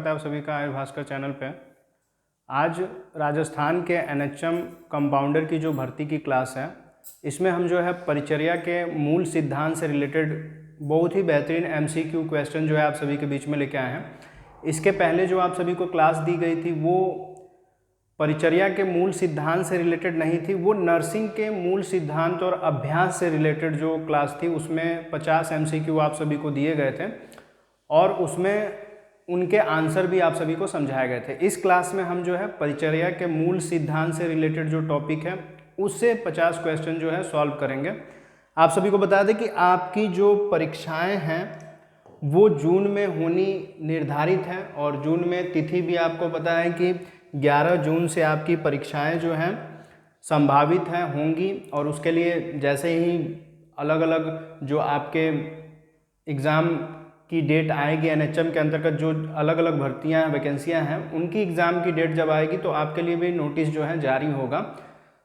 स्वागत है आप सभी का आयुर भास्कर चैनल पे। आज राजस्थान के एनएचएम कंपाउंडर की जो भर्ती की क्लास है, इसमें हम जो है परिचर्या के मूल सिद्धांत से रिलेटेड बहुत ही बेहतरीन एमसीक्यू क्वेश्चन जो है आप सभी के बीच में लेके आए हैं। इसके पहले जो आप सभी को क्लास दी गई थी वो परिचर्या के मूल सिद्धांत से रिलेटेड नहीं थी, वो नर्सिंग के मूल सिद्धांत और अभ्यास से रिलेटेड जो क्लास थी उसमें 50 एमसीक्यू आप सभी को दिए गए थे और उसमें उनके आंसर भी आप सभी को समझाए गए थे। इस क्लास में हम जो है परिचर्या के मूल सिद्धांत से रिलेटेड जो टॉपिक है उससे 50 क्वेश्चन जो है सॉल्व करेंगे। आप सभी को बता दें कि आपकी जो परीक्षाएं हैं वो जून में होनी निर्धारित है और जून में तिथि भी आपको पता है कि 11 जून से आपकी परीक्षाएं जो हैं संभावित हैं होंगी। और उसके लिए जैसे ही अलग अलग जो आपके एग्ज़ाम की डेट आएगी, एनएचएम के अंतर्गत जो अलग अलग भर्तियां वैकेंसियां हैं उनकी एग्ज़ाम की डेट जब आएगी तो आपके लिए भी नोटिस जो है जारी होगा।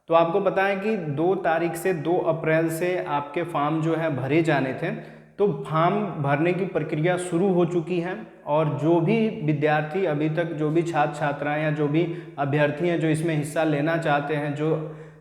तो आपको पता है कि 2 तारीख से 2 अप्रैल से आपके फॉर्म जो है भरे जाने थे, तो फॉर्म भरने की प्रक्रिया शुरू हो चुकी है और जो भी विद्यार्थी अभी तक, जो भी छात्र छात्राएँ या जो भी अभ्यर्थी हैं जो इसमें हिस्सा लेना चाहते हैं, जो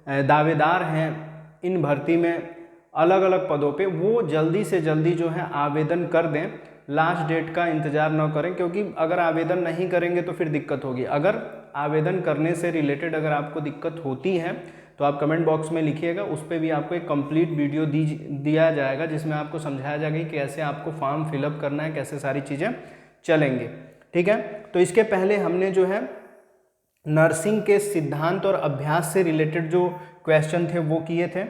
दावेदार हैं इन भर्ती में अलग अलग पदों पे, वो जल्दी से जल्दी जो है आवेदन कर दें। लास्ट डेट का इंतज़ार न करें, क्योंकि अगर आवेदन नहीं करेंगे तो फिर दिक्कत होगी। अगर आवेदन करने से रिलेटेड अगर आपको दिक्कत होती है तो आप कमेंट बॉक्स में लिखिएगा, उस पर भी आपको एक कंप्लीट वीडियो दिया जाएगा जिसमें आपको समझाया जाएगा कि कैसे आपको फॉर्म फिलअप करना है, कैसे सारी चीज़ें चलेंगी। ठीक है, तो इसके पहले हमने जो है नर्सिंग के सिद्धांत और अभ्यास से रिलेटेड जो क्वेश्चन थे वो किए थे।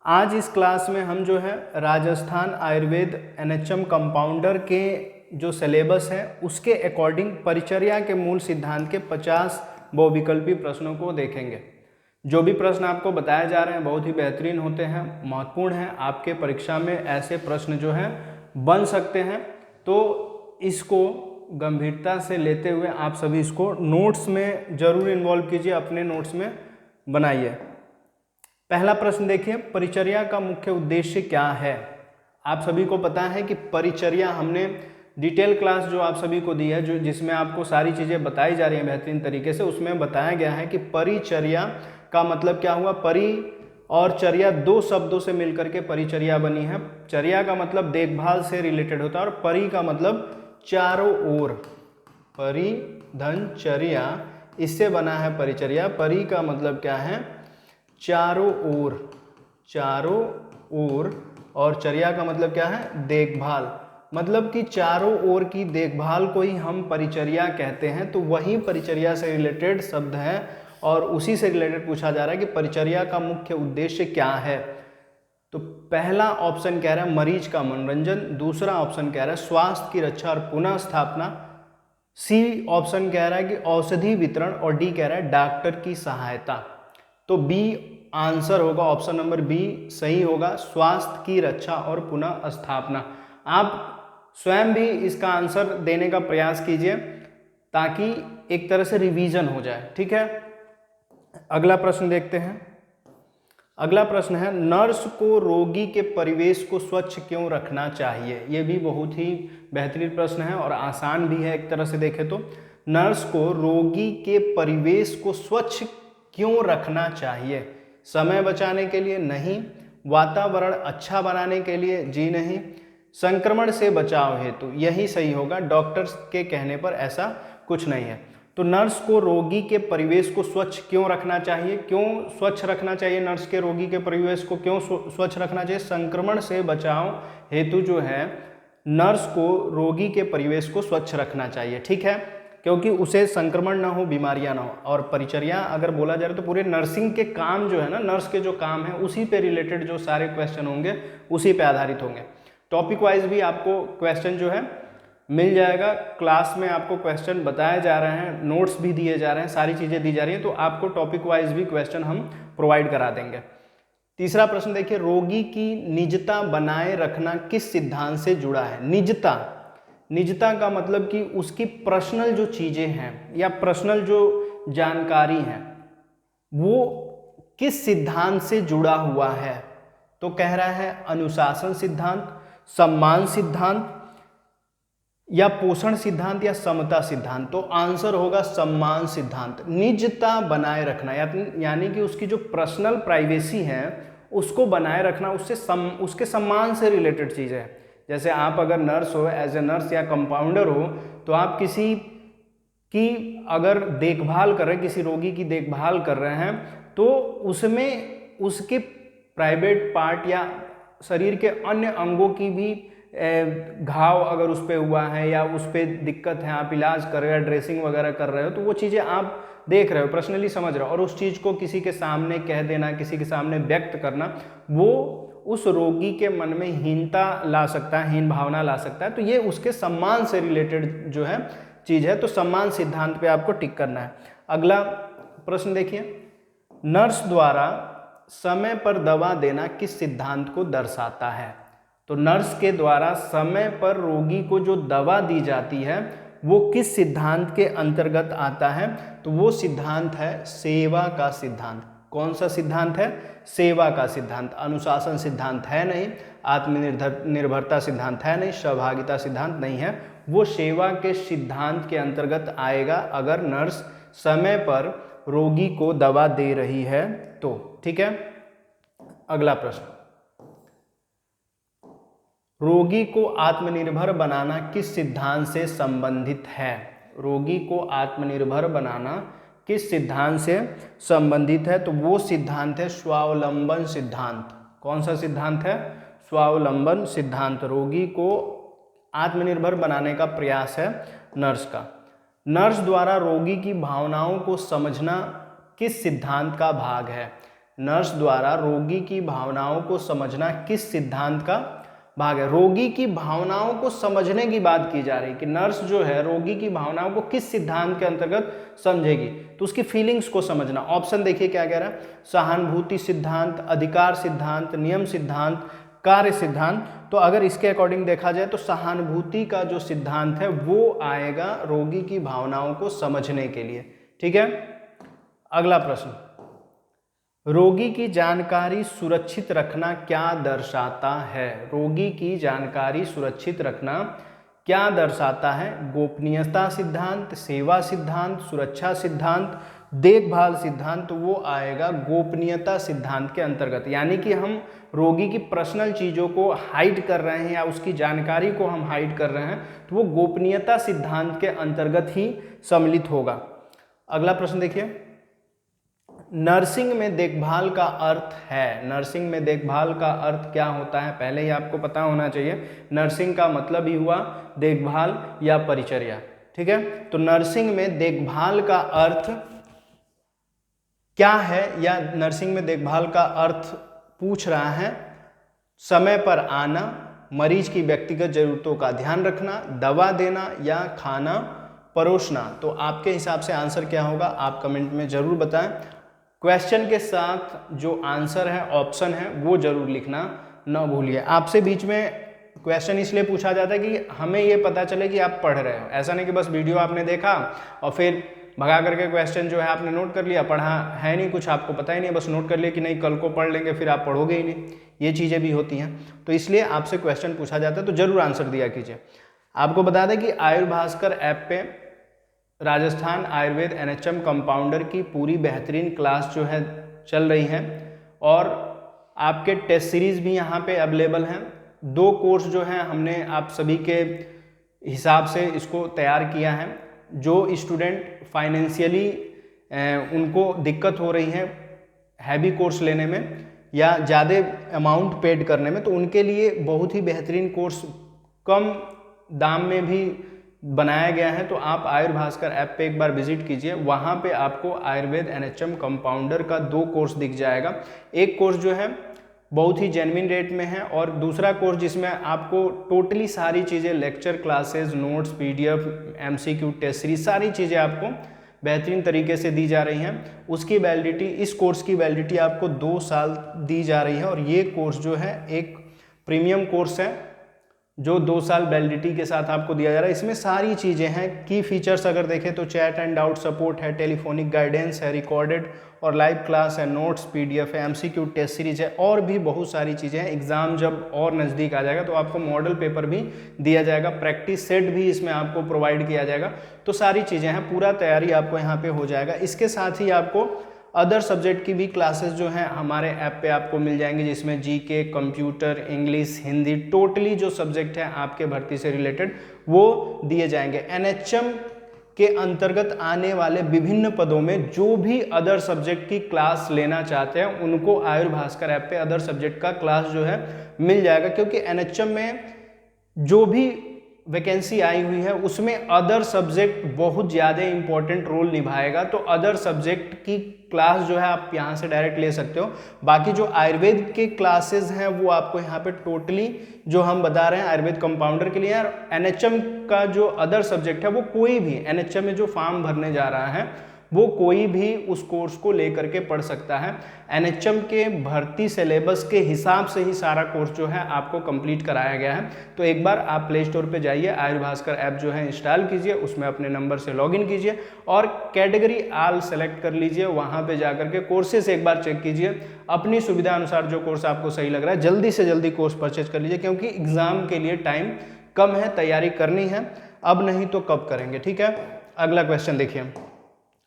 आज इस क्लास में हम जो है राजस्थान आयुर्वेद एनएचएम कंपाउंडर के जो सिलेबस है उसके अकॉर्डिंग परिचर्या के मूल सिद्धांत के 50 बहुविकल्पी प्रश्नों को देखेंगे। जो भी प्रश्न आपको बताए जा रहे हैं बहुत ही बेहतरीन होते हैं, महत्वपूर्ण हैं, आपके परीक्षा में ऐसे प्रश्न जो हैं बन सकते हैं। तो इसको गंभीरता से लेते हुए आप सभी इसको नोट्स में ज़रूर इन्वॉल्व कीजिए, अपने नोट्स में बनाइए। पहला प्रश्न देखिए, परिचर्या का मुख्य उद्देश्य क्या है। आप सभी को पता है कि परिचर्या हमने डिटेल क्लास जो आप सभी को दी है, जो जिसमें आपको सारी चीज़ें बताई जा रही हैं बेहतरीन तरीके से, उसमें बताया गया है कि परिचर्या का मतलब क्या हुआ। परि और चर्या 2 शब्दों से मिलकर के परिचर्या बनी है। चर्या का मतलब देखभाल से रिलेटेड होता है और परि का मतलब चारों ओर, परि धन चर्या, इससे बना है परिचर्या। परि का मतलब क्या है, चारों ओर, चारों ओर, और चर्या का मतलब क्या है, देखभाल। मतलब कि चारों ओर की देखभाल को ही हम परिचर्या कहते हैं। तो वही परिचर्या से रिलेटेड शब्द है और उसी से रिलेटेड पूछा जा रहा है कि परिचर्या का मुख्य उद्देश्य क्या है। तो पहला ऑप्शन कह रहा है मरीज का मनोरंजन, दूसरा ऑप्शन कह रहा है स्वास्थ्य की रक्षा और पुनः स्थापना, सी ऑप्शन कह रहा है कि औषधि वितरण, और डी कह रहा है डॉक्टर की सहायता। तो बी आंसर होगा, ऑप्शन नंबर बी सही होगा, स्वास्थ्य की रक्षा और पुनः स्थापना। आप स्वयं भी इसका आंसर देने का प्रयास कीजिए ताकि एक तरह से रिवीजन हो जाए। ठीक है, अगला प्रश्न देखते हैं। अगला प्रश्न है, नर्स को रोगी के परिवेश को स्वच्छ क्यों रखना चाहिए। ये भी बहुत ही बेहतरीन प्रश्न है और आसान भी है एक तरह से देखें तो। नर्स को रोगी के परिवेश को स्वच्छ क्यों रखना चाहिए। समय बचाने के लिए नहीं, वातावरण अच्छा बनाने के लिए जी नहीं, संक्रमण से बचाव हेतु, यही सही होगा। डॉक्टर्स के कहने पर ऐसा कुछ नहीं है। तो नर्स को रोगी के परिवेश को स्वच्छ क्यों रखना चाहिए। क्यों स्वच्छ रखना चाहिए नर्स के रोगी के परिवेश को क्यों स्वच्छ रखना चाहिए। संक्रमण से बचाव हेतु जो है नर्स को रोगी के परिवेश को स्वच्छ रखना चाहिए। ठीक है, क्योंकि उसे संक्रमण ना हो, बीमारियां ना हो। और परिचर्या अगर बोला जाए तो पूरे नर्सिंग के काम जो है ना, नर्स के जो काम है उसी पे रिलेटेड जो सारे क्वेश्चन होंगे उसी पे आधारित होंगे। टॉपिक वाइज भी आपको क्वेश्चन जो है मिल जाएगा। क्लास में आपको क्वेश्चन बताए जा रहे हैं, नोट्स भी दिए जा रहे हैं, सारी चीज़ें दी जा रही हैं, तो आपको टॉपिक वाइज भी क्वेश्चन हम प्रोवाइड करा देंगे। तीसरा प्रश्न देखिए, रोगी की निजता बनाए रखना किस सिद्धांत से जुड़ा है। निजता, निजता का मतलब कि उसकी पर्सनल जो चीज़ें हैं या पर्सनल जो जानकारी है वो किस सिद्धांत से जुड़ा हुआ है। तो कह रहा है अनुशासन सिद्धांत, सम्मान सिद्धांत, या पोषण सिद्धांत या समता सिद्धांत? तो आंसर होगा सम्मान सिद्धांत। निजता बनाए रखना यानी कि उसकी जो पर्सनल प्राइवेसी है उसको बनाए रखना, उसके सम्मान से रिलेटेड चीज़ है। जैसे आप अगर नर्स हो, एज ए नर्स या कंपाउंडर हो, तो आप किसी की अगर देखभाल कर रहे हैं, किसी रोगी की देखभाल कर रहे हैं, तो उसमें उसके प्राइवेट पार्ट या शरीर के अन्य अंगों की भी घाव अगर उस पर हुआ है या उस पर दिक्कत है, आप इलाज कर रहे हो या ड्रेसिंग वगैरह कर रहे हो, तो वो चीज़ें आप देख रहे हो, पर्सनली समझ रहे हो, और उस चीज़ को किसी के सामने कह देना, किसी के सामने व्यक्त करना, वो उस रोगी के मन में हीनता ला सकता है, हीन भावना ला सकता है। तो ये उसके सम्मान से रिलेटेड जो है चीज़ है, तो सम्मान सिद्धांत पे आपको टिक करना है। अगला प्रश्न देखिए, नर्स द्वारा समय पर दवा देना किस सिद्धांत को दर्शाता है? तो नर्स के द्वारा समय पर रोगी को जो दवा दी जाती है वो किस सिद्धांत के अंतर्गत आता है? तो वो सिद्धांत है सेवा का सिद्धांत। कौन सा सिद्धांत है? सेवा का सिद्धांत। अनुशासन सिद्धांत है नहीं, आत्मनिर्भरता सिद्धांत है नहीं, सहभागिता सिद्धांत नहीं है, वो सेवा के सिद्धांत के अंतर्गत आएगा अगर नर्स समय पर रोगी को दवा दे रही है तो। ठीक है, अगला प्रश्न, रोगी को आत्मनिर्भर बनाना किस सिद्धांत से संबंधित है? रोगी को आत्मनिर्भर बनाना किस सिद्धांत से संबंधित है? तो वो सिद्धांत है स्वावलंबन सिद्धांत। कौन सा सिद्धांत है? स्वावलंबन सिद्धांत। रोगी को आत्मनिर्भर बनाने का प्रयास है नर्स का। नर्स द्वारा रोगी की भावनाओं को समझना किस सिद्धांत का भाग है? नर्स द्वारा रोगी की भावनाओं को समझना किस सिद्धांत का भाग है? रोगी की भावनाओं को समझने की बात की जा रही है कि नर्स जो है रोगी की भावनाओं को किस सिद्धांत के अंतर्गत समझेगी, तो उसकी फीलिंग्स को समझना। ऑप्शन देखिए क्या कह रहा है, सहानुभूति सिद्धांत, अधिकार सिद्धांत, नियम सिद्धांत, कार्य सिद्धांत। तो अगर इसके अकॉर्डिंग देखा जाए तो सहानुभूति का जो सिद्धांत है वो आएगा रोगी की भावनाओं को समझने के लिए। ठीक है, अगला प्रश्न, रोगी की जानकारी सुरक्षित रखना क्या दर्शाता है? रोगी की जानकारी सुरक्षित रखना क्या दर्शाता है? गोपनीयता सिद्धांत, सेवा सिद्धांत, सुरक्षा सिद्धांत, देखभाल सिद्धांत। तो वो आएगा गोपनीयता सिद्धांत के अंतर्गत। यानी कि हम रोगी की पर्सनल चीज़ों को हाइड कर रहे हैं या उसकी जानकारी को हम हाइड कर रहे हैं, तो वो गोपनीयता सिद्धांत के अंतर्गत ही सम्मिलित होगा। अगला प्रश्न देखिए, नर्सिंग में देखभाल का अर्थ है? नर्सिंग में देखभाल का अर्थ क्या होता है? पहले ही आपको पता होना चाहिए। नर्सिंग का मतलब ही हुआ देखभाल या परिचर्या। ठीक है, तो नर्सिंग में देखभाल का अर्थ क्या है, या नर्सिंग में देखभाल का अर्थ पूछ रहा है समय पर आना, मरीज की व्यक्तिगत जरूरतों का ध्यान रखना, दवा देना या खाना परोसना। तो आपके हिसाब से आंसर क्या होगा आप कमेंट में जरूर बताएं। क्वेश्चन के साथ जो आंसर है, ऑप्शन है, वो जरूर लिखना न भूलिए। आपसे बीच में क्वेश्चन इसलिए पूछा जाता है कि हमें ये पता चले कि आप पढ़ रहे हो। ऐसा नहीं कि बस वीडियो आपने देखा और फिर भगा करके क्वेश्चन जो है आपने नोट कर लिया, पढ़ा है नहीं, कुछ आपको पता ही नहीं, बस नोट कर लिया कि नहीं कल को पढ़ लेंगे, फिर आप पढ़ोगे ही नहीं। ये चीज़ें भी होती हैं, तो इसलिए आपसे क्वेश्चन पूछा जाता है तो जरूर आंसर दिया कीजिए। आपको बता दें कि आयुर्भास्कर ऐप पे राजस्थान आयुर्वेद NHM कंपाउंडर की पूरी बेहतरीन क्लास जो है चल रही है, और आपके टेस्ट सीरीज़ भी यहाँ पे अवेलेबल हैं। 2 कोर्स जो हैं हमने आप सभी के हिसाब से इसको तैयार किया है। जो स्टूडेंट फाइनेंशियली उनको दिक्कत हो रही है हैवी कोर्स लेने में या ज़्यादा अमाउंट पेड करने में, तो उनके लिए बहुत ही बेहतरीन कोर्स कम दाम में भी बनाया गया है। तो आप आयुर्भास्कर ऐप पे एक बार विजिट कीजिए, वहाँ पे आपको आयुर्वेद NHM कंपाउंडर का 2 कोर्स दिख जाएगा। एक कोर्स जो है बहुत ही जेन्युइन रेट में है, और दूसरा कोर्स जिसमें आपको टोटली सारी चीज़ें, lecture, classes, notes, PDF, MCQ, test series, सारी चीज़ें आपको बेहतरीन तरीके से दी जा रही हैं। उसकी वैलिडिटी, इस कोर्स की वैलिडिटी आपको 2 साल दी जा रही है, और ये कोर्स जो है एक प्रीमियम कोर्स है जो 2 साल वैलिडिटी के साथ आपको दिया जा रहा है। इसमें सारी चीज़ें हैं। की फीचर्स अगर देखें तो चैट एंड डाउट सपोर्ट है, टेलीफोनिक गाइडेंस है, रिकॉर्डेड और लाइव क्लास है, नोट्स PDF है, MCQ टेस्ट सीरीज है, और भी बहुत सारी चीज़ें हैं। एग्ज़ाम जब और नज़दीक आ जाएगा तो आपको मॉडल पेपर भी दिया जाएगा, प्रैक्टिस सेट भी इसमें आपको प्रोवाइड किया जाएगा। तो सारी चीज़ें हैं, पूरा तैयारी आपको यहाँ पे हो जाएगा। इसके साथ ही आपको अदर सब्जेक्ट की भी क्लासेस जो हैं हमारे ऐप पे आपको मिल जाएंगी, जिसमें GK, computer, English, Hindi, totally जो सब्जेक्ट है आपके भर्ती से रिलेटेड वो दिए जाएंगे। NHM के अंतर्गत आने वाले विभिन्न पदों में जो भी अदर सब्जेक्ट की क्लास लेना चाहते हैं उनको आयुर्भास्कर ऐप पे अदर सब्जेक्ट का क्लास जो है मिल जाएगा, क्योंकि NHM में जो भी वैकेंसी आई हुई है उसमें अदर सब्जेक्ट बहुत ज़्यादा इंपॉर्टेंट रोल निभाएगा। तो अदर सब्जेक्ट की क्लास जो है आप यहाँ से डायरेक्ट ले सकते हो। बाकी जो आयुर्वेद के क्लासेस हैं वो आपको यहाँ पे टोटली जो हम बता रहे हैं आयुर्वेद कंपाउंडर के लिए। और NHM का जो अदर सब्जेक्ट है वो कोई भी NHM में जो फॉर्म भरने जा रहा है वो कोई भी उस कोर्स को लेकर के पढ़ सकता है। NHM के भर्ती सिलेबस के हिसाब से ही सारा कोर्स जो है आपको कंप्लीट कराया गया है। तो एक बार आप प्ले स्टोर पे जाइए, आयुर्भास्कर ऐप जो है इंस्टॉल कीजिए, उसमें अपने नंबर से लॉगिन कीजिए और कैटेगरी ऑल सेलेक्ट कर लीजिए। वहाँ पे जाकर के कोर्सेस एक बार चेक कीजिए, अपनी सुविधा अनुसार जो कोर्स आपको सही लग रहा है जल्दी से जल्दी कोर्स परचेज कर लीजिए, क्योंकि एग्जाम के लिए टाइम कम है, तैयारी करनी है, अब नहीं तो कब करेंगे। ठीक है, अगला क्वेश्चन देखिए,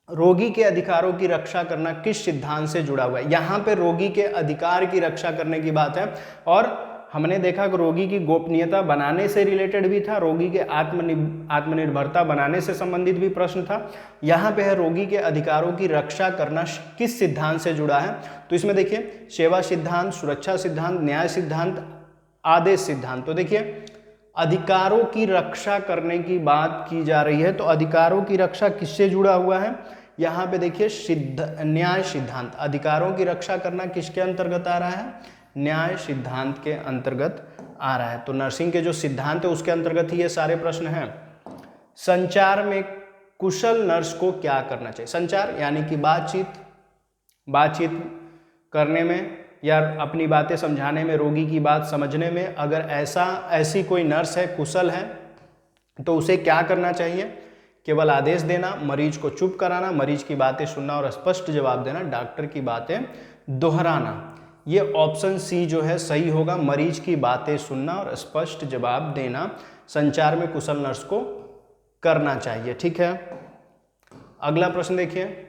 रोगी के अधिकारों की रक्षा करना किस सिद्धांत से जुड़ा हुआ है। यहाँ पे रोगी के अधिकार की रक्षा करने की बात है, और हमने देखा कि रोगी की गोपनीयता बनाने से रिलेटेड भी था, रोगी के आत्मनिर्भरता बनाने से संबंधित भी प्रश्न था। यहाँ पे है रोगी के अधिकारों की रक्षा करना किस सिद्धांत से जुड़ा है। तो इसमें देखिए सेवा सिद्धांत, सुरक्षा सिद्धांत, न्याय सिद्धांत, आदेश सिद्धांत। तो देखिए अधिकारों की रक्षा करने की बात की जा रही है, तो अधिकारों की रक्षा किससे जुड़ा हुआ है। यहाँ पे देखिए न्याय सिद्धांत, अधिकारों की रक्षा करना किसके अंतर्गत आ रहा है, न्याय सिद्धांत के अंतर्गत आ रहा है। तो नर्सिंग के जो सिद्धांत है उसके अंतर्गत ही ये सारे प्रश्न हैं। संचार में कुशल नर्स को क्या करना चाहिए। संचार यानी कि बातचीत करने में या अपनी बातें समझाने में, रोगी की बात समझने में, अगर ऐसी कोई नर्स है, कुशल है, तो उसे क्या करना चाहिए, केवल आदेश देना, मरीज को चुप कराना, मरीज की बातें सुनना और स्पष्ट जवाब देना, डॉक्टर की बातें दोहराना। ये ऑप्शन सी जो है सही होगा, मरीज की बातें सुनना और स्पष्ट जवाब देना संचार में कुशल नर्स को करना चाहिए। ठीक है, अगला प्रश्न देखिए,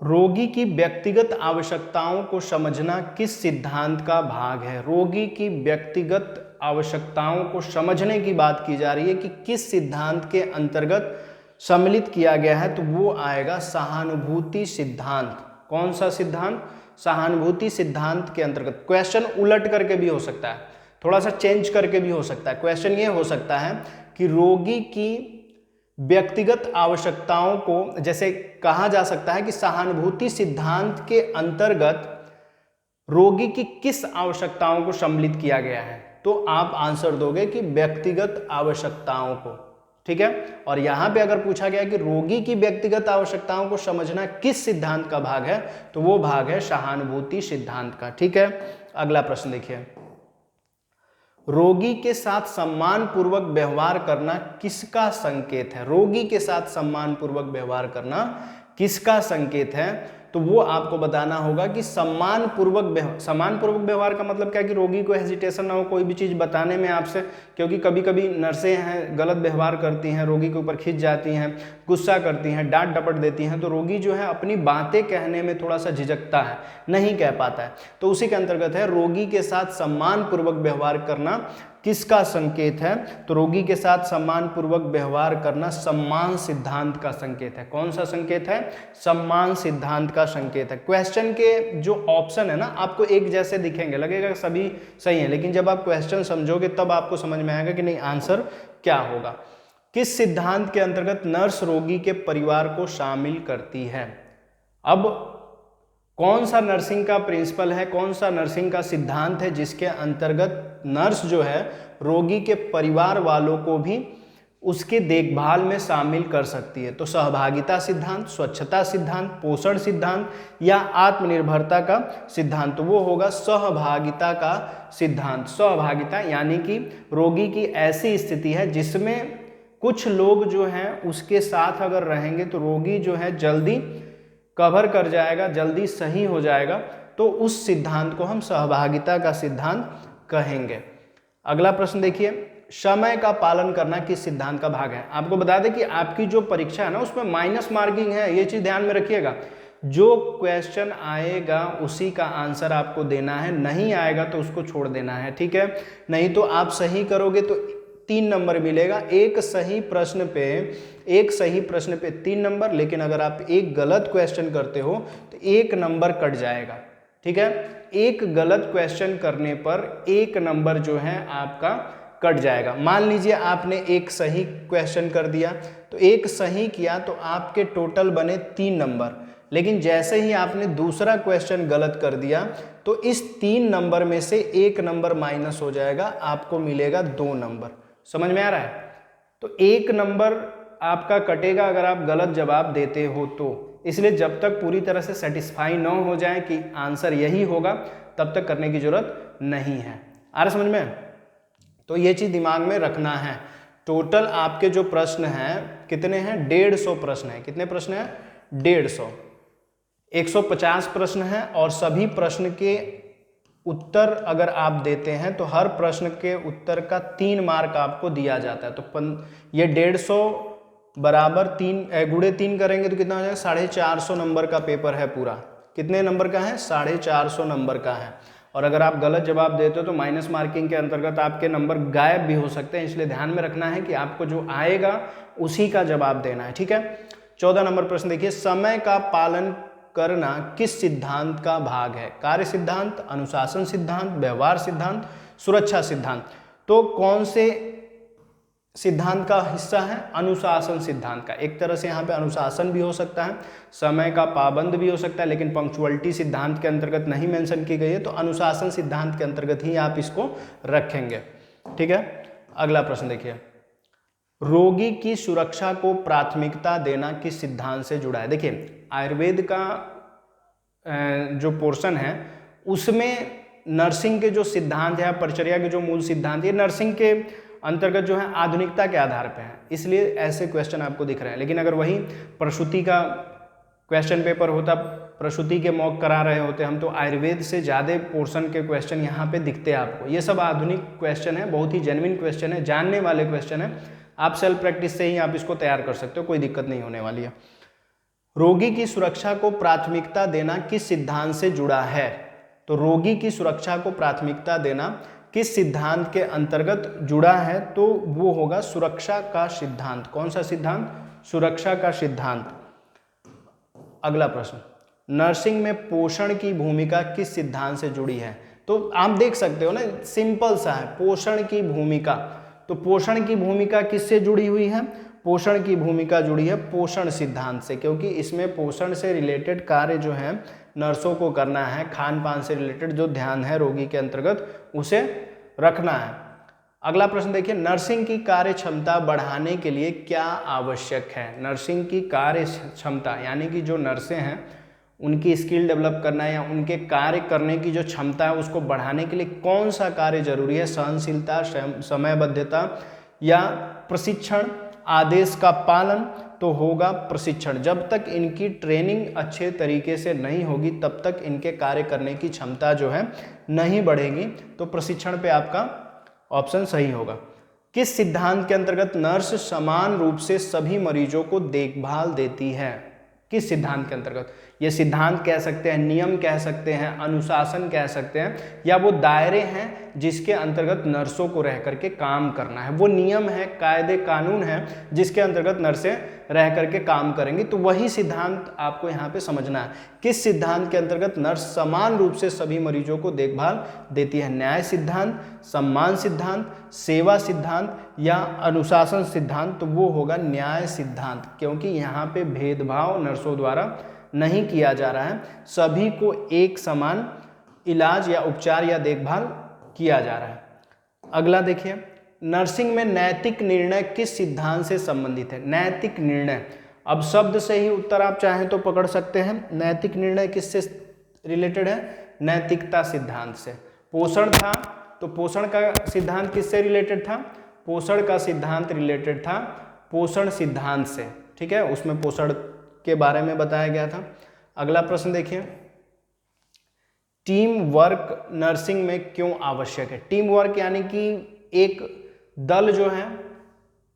रोगी की व्यक्तिगत आवश्यकताओं को समझना किस सिद्धांत का भाग है। रोगी की व्यक्तिगत आवश्यकताओं को समझने की बात की जा रही है कि किस सिद्धांत के अंतर्गत सम्मिलित किया गया है, तो वो आएगा सहानुभूति सिद्धांत। कौन सा सिद्धांत, सहानुभूति सिद्धांत के अंतर्गत। क्वेश्चन उलट करके भी हो सकता है, थोड़ा सा चेंज करके भी हो सकता है। क्वेश्चन ये हो सकता है कि रोगी की व्यक्तिगत आवश्यकताओं को, जैसे कहा जा सकता है कि सहानुभूति सिद्धांत के अंतर्गत रोगी की किस आवश्यकताओं को सम्मिलित किया गया है, तो आप आंसर दोगे कि व्यक्तिगत आवश्यकताओं को। ठीक है, और यहां पे अगर पूछा गया कि रोगी की व्यक्तिगत आवश्यकताओं को समझना किस सिद्धांत का भाग है, तो वो भाग है सहानुभूति सिद्धांत का। ठीक है, अगला प्रश्न देखिए, रोगी के साथ सम्मानपूर्वक व्यवहार करना किसका संकेत है। रोगी के साथ सम्मानपूर्वक व्यवहार करना किसका संकेत है, तो वो आपको बताना होगा कि सम्मानपूर्वक व्यवहार का मतलब क्या, कि रोगी को हेजिटेशन ना हो कोई भी चीज़ बताने में आपसे, क्योंकि कभी कभी नर्सें हैं गलत व्यवहार करती हैं, रोगी के ऊपर खिंच जाती हैं, गुस्सा करती हैं, डांट डपट देती हैं, तो रोगी जो है अपनी बातें कहने में थोड़ा सा झिझकता है, नहीं कह पाता है। तो उसी के अंतर्गत है रोगी के साथ सम्मानपूर्वक व्यवहार करना किसका संकेत है, तो रोगी के साथ सम्मानपूर्वक व्यवहार करना सम्मान सिद्धांत का संकेत है। कौन सा संकेत है, सम्मान सिद्धांत का संकेत है। क्वेश्चन के जो ऑप्शन है ना आपको एक जैसे दिखेंगे, लगेगा सभी सही है, लेकिन जब आप क्वेश्चन समझोगे तब आपको समझ में आएगा कि नहीं आंसर क्या होगा। किस सिद्धांत के अंतर्गत नर्स रोगी के परिवार को शामिल करती है। अब कौन सा नर्सिंग का प्रिंसिपल है, कौन सा नर्सिंग का सिद्धांत है जिसके अंतर्गत नर्स जो है रोगी के परिवार वालों को भी उसके देखभाल में शामिल कर सकती है। तो सहभागिता सिद्धांत, स्वच्छता सिद्धांत, पोषण सिद्धांत या आत्मनिर्भरता का सिद्धांत, तो वो होगा सहभागिता का सिद्धांत। सहभागिता यानी कि रोगी की ऐसी स्थिति है जिसमें कुछ लोग जो हैं उसके साथ अगर रहेंगे तो रोगी जो है जल्दी कवर कर जाएगा, जल्दी सही हो जाएगा, तो उस सिद्धांत को हम सहभागिता का सिद्धांत कहेंगे। अगला प्रश्न देखिए, समय का पालन करना किस सिद्धांत का भाग है? आपको बता दें कि आपकी जो परीक्षा है ना उसमें माइनस मार्किंग है, ये चीज ध्यान में रखिएगा। जो क्वेश्चन आएगा उसी का आंसर आपको देना है, नहीं आएगा तो उसको छोड़ देना है, ठीक है। नहीं तो आप सही करोगे तो 3 नंबर मिलेगा, एक सही प्रश्न पे 3 नंबर, लेकिन अगर आप एक गलत क्वेश्चन करते हो तो 1 नंबर कट जाएगा, ठीक है। एक गलत क्वेश्चन करने पर 1 नंबर जो है आपका कट जाएगा। मान लीजिए आपने एक सही क्वेश्चन कर दिया, तो एक सही किया तो आपके टोटल बने 3 नंबर, लेकिन जैसे ही आपने दूसरा क्वेश्चन गलत कर दिया तो इस 3 नंबर में से 1 नंबर माइनस हो जाएगा, आपको मिलेगा 2 नंबर। समझ में आ रहा है? तो 1 नंबर आपका कटेगा अगर आप गलत जवाब देते हो तो, इसलिए जब तक पूरी तरह से सेटिस्फाई न हो जाए कि आंसर यही होगा तब तक करने की जरूरत नहीं है। आ रहा समझ में? तो ये चीज दिमाग में रखना है। टोटल आपके जो प्रश्न हैं कितने हैं? 150 प्रश्न हैं। कितने प्रश्न हैं? 150। 150 प्रश्न हैं और सभी प्रश्न के उत्तर अगर आप देते हैं तो हर प्रश्न के उत्तर का 3 मार्क आपको दिया जाता है। तो ये 150 बराबर 3 गुणे 3 करेंगे तो कितना हो जाएगा? 450 नंबर का पेपर है पूरा। कितने नंबर का है? 450 नंबर का है। और अगर आप गलत जवाब देते हो तो माइनस मार्किंग के अंतर्गत आपके नंबर गायब भी हो सकते हैं, इसलिए ध्यान में रखना है कि आपको जो आएगा उसी का जवाब देना है, ठीक है। 14 नंबर प्रश्न देखिए, समय का पालन करना किस सिद्धांत का भाग है? कार्य सिद्धांत, अनुशासन सिद्धांत, व्यवहार सिद्धांत, सुरक्षा सिद्धांत। तो कौन से सिद्धांत का हिस्सा है? अनुशासन सिद्धांत का। एक तरह से यहाँ पे अनुशासन भी हो सकता है, समय का पाबंद भी हो सकता है, लेकिन पंक्चुअलिटी सिद्धांत के अंतर्गत नहीं मेंशन की गई है, तो अनुशासन सिद्धांत के अंतर्गत ही आप इसको रखेंगे, ठीक है। अगला प्रश्न देखिए, रोगी की सुरक्षा को प्राथमिकता देना किस सिद्धांत से जुड़ा है? देखिए आयुर्वेद का जो पोर्शन है उसमें नर्सिंग के जो सिद्धांत है, परिचर्या के जो मूल सिद्धांत, ये नर्सिंग के अंतर्गत जो है आधुनिकता के आधार पे है, इसलिए ऐसे क्वेश्चन आपको दिख रहे हैं। लेकिन अगर वही प्रसूति का क्वेश्चन पेपर होता, प्रसूति के मॉक करा रहे होते हम, तो आयुर्वेद से ज़्यादा पोर्शन के क्वेश्चन यहाँ पे दिखते हैं आपको। ये सब आधुनिक क्वेश्चन है, बहुत ही जेन्युइन क्वेश्चन है, जानने वाले क्वेश्चन है। आप सेल्फ प्रैक्टिस से ही आप इसको तैयार कर सकते हो, कोई दिक्कत नहीं होने वाली है। रोगी की सुरक्षा को प्राथमिकता देना किस सिद्धांत से जुड़ा है? तो रोगी की सुरक्षा को प्राथमिकता देना किस सिद्धांत के अंतर्गत जुड़ा है? तो वो होगा सुरक्षा का सिद्धांत। कौन सा सिद्धांत? सुरक्षा का सिद्धांत। अगला प्रश्न, नर्सिंग में पोषण की भूमिका किस सिद्धांत से जुड़ी है? तो आप देख सकते हो ना, सिंपल सा है, पोषण की भूमिका। तो पोषण की भूमिका किससे जुड़ी हुई है? पोषण की भूमिका जुड़ी है पोषण सिद्धांत से, क्योंकि इसमें पोषण से रिलेटेड कार्य जो है नर्सों को करना है, खान पान से रिलेटेड जो ध्यान है रोगी के अंतर्गत उसे रखना है। अगला प्रश्न देखिए, नर्सिंग की कार्य क्षमता बढ़ाने के लिए क्या आवश्यक है? नर्सिंग की कार्य क्षमता यानी कि जो नर्सें हैं उनकी स्किल डेवलप करना या उनके कार्य करने की जो क्षमता है उसको बढ़ाने के लिए कौन सा कार्य जरूरी है? सहनशीलता, समयबद्धता या प्रशिक्षण, आदेश का पालन? तो होगा प्रशिक्षण। जब तक इनकी ट्रेनिंग अच्छे तरीके से नहीं होगी तब तक इनके कार्य करने की क्षमता जो है नहीं बढ़ेगी, तो प्रशिक्षण पे आपका ऑप्शन सही होगा। किस सिद्धांत के अंतर्गत नर्स समान रूप से सभी मरीजों को देखभाल देती है? किस सिद्धांत के अंतर्गत? ये सिद्धांत कह सकते हैं, नियम कह सकते हैं, अनुशासन कह सकते हैं, या वो दायरे हैं जिसके अंतर्गत नर्सों को रह करके काम करना है। वो नियम है, कायदे कानून है जिसके अंतर्गत नर्सें रह करके काम करेंगी। तो वही सिद्धांत आपको यहाँ पे समझना है। किस सिद्धांत के अंतर्गत नर्स समान रूप से सभी मरीजों को देखभाल देती है? न्याय सिद्धांत, सम्मान सिद्धांत, सेवा सिद्धांत या अनुशासन सिद्धांत? तो वो होगा न्याय सिद्धांत, क्योंकि यहाँ पे भेदभाव नर्सों द्वारा नहीं किया जा रहा है, सभी को एक समान इलाज या उपचार या देखभाल किया जा रहा है। अगला देखिए, नर्सिंग में नैतिक निर्णय किस सिद्धांत से संबंधित है? नैतिक निर्णय, अब शब्द से ही उत्तर आप चाहें तो पकड़ सकते हैं। नैतिक निर्णय किससे रिलेटेड है? नैतिकता सिद्धांत से। पोषण था तो पोषण का सिद्धांत किससे रिलेटेड था? पोषण का सिद्धांत रिलेटेड था पोषण सिद्धांत से, ठीक है, उसमें पोषण के बारे में बताया गया था। अगला प्रश्न देखिए, टीम वर्क नर्सिंग में क्यों आवश्यक है? टीम वर्क यानी कि एक दल जो है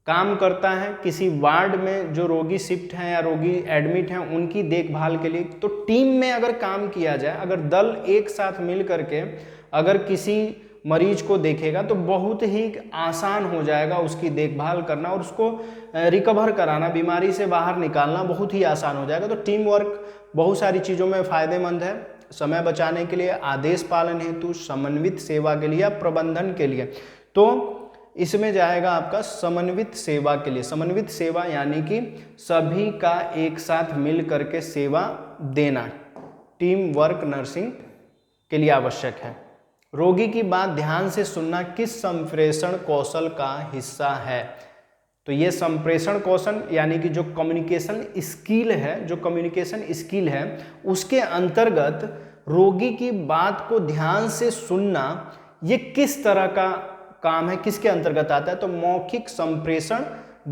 काम करता है किसी वार्ड में, जो रोगी शिफ्ट हैं या रोगी एडमिट हैं उनकी देखभाल के लिए। तो टीम में अगर काम किया जाए, अगर दल एक साथ मिल करके अगर किसी मरीज को देखेगा तो बहुत ही आसान हो जाएगा उसकी देखभाल करना और उसको रिकवर कराना, बीमारी से बाहर निकालना बहुत ही आसान हो जाएगा। तो टीम वर्क बहुत सारी चीज़ों में फ़ायदेमंद है, समय बचाने के लिए, आदेश पालन हेतु, समन्वित सेवा के लिए या प्रबंधन के लिए। तो इसमें जाएगा आपका समन्वित सेवा के लिए। समन्वित सेवा यानी कि सभी का एक साथ मिल करके सेवा देना, टीम वर्क नर्सिंग के लिए आवश्यक है। रोगी की बात ध्यान से सुनना किस संप्रेषण कौशल का हिस्सा है? तो ये संप्रेषण कौशल यानी कि जो कम्युनिकेशन स्किल है, जो कम्युनिकेशन स्किल है उसके अंतर्गत रोगी की बात को ध्यान से सुनना, ये किस तरह का काम है, किसके अंतर्गत आता है? तो मौखिक संप्रेषण,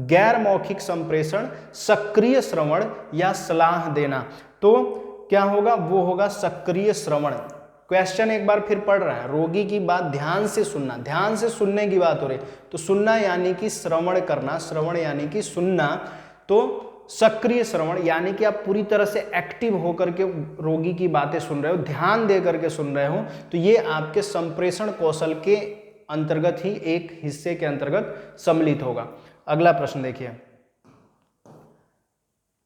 गैर मौखिक संप्रेषण, सक्रिय श्रवण या सलाह देना। तो क्या होगा? वो होगा सक्रिय श्रवण। क्वेश्चन एक बार फिर पढ़ रहा है, रोगी की बात ध्यान से सुनना, ध्यान से सुनने की बात हो रही, तो सुनना यानी कि श्रवण करना, श्रवण यानी कि सुनना। तो सक्रिय श्रवण यानी कि आप पूरी तरह से एक्टिव होकर के रोगी की बातें सुन रहे हो, ध्यान दे करके सुन रहे हो, तो ये आपके संप्रेषण कौशल के अंतर्गत ही एक हिस्से के अंतर्गत सम्मिलित होगा। अगला प्रश्न देखिए,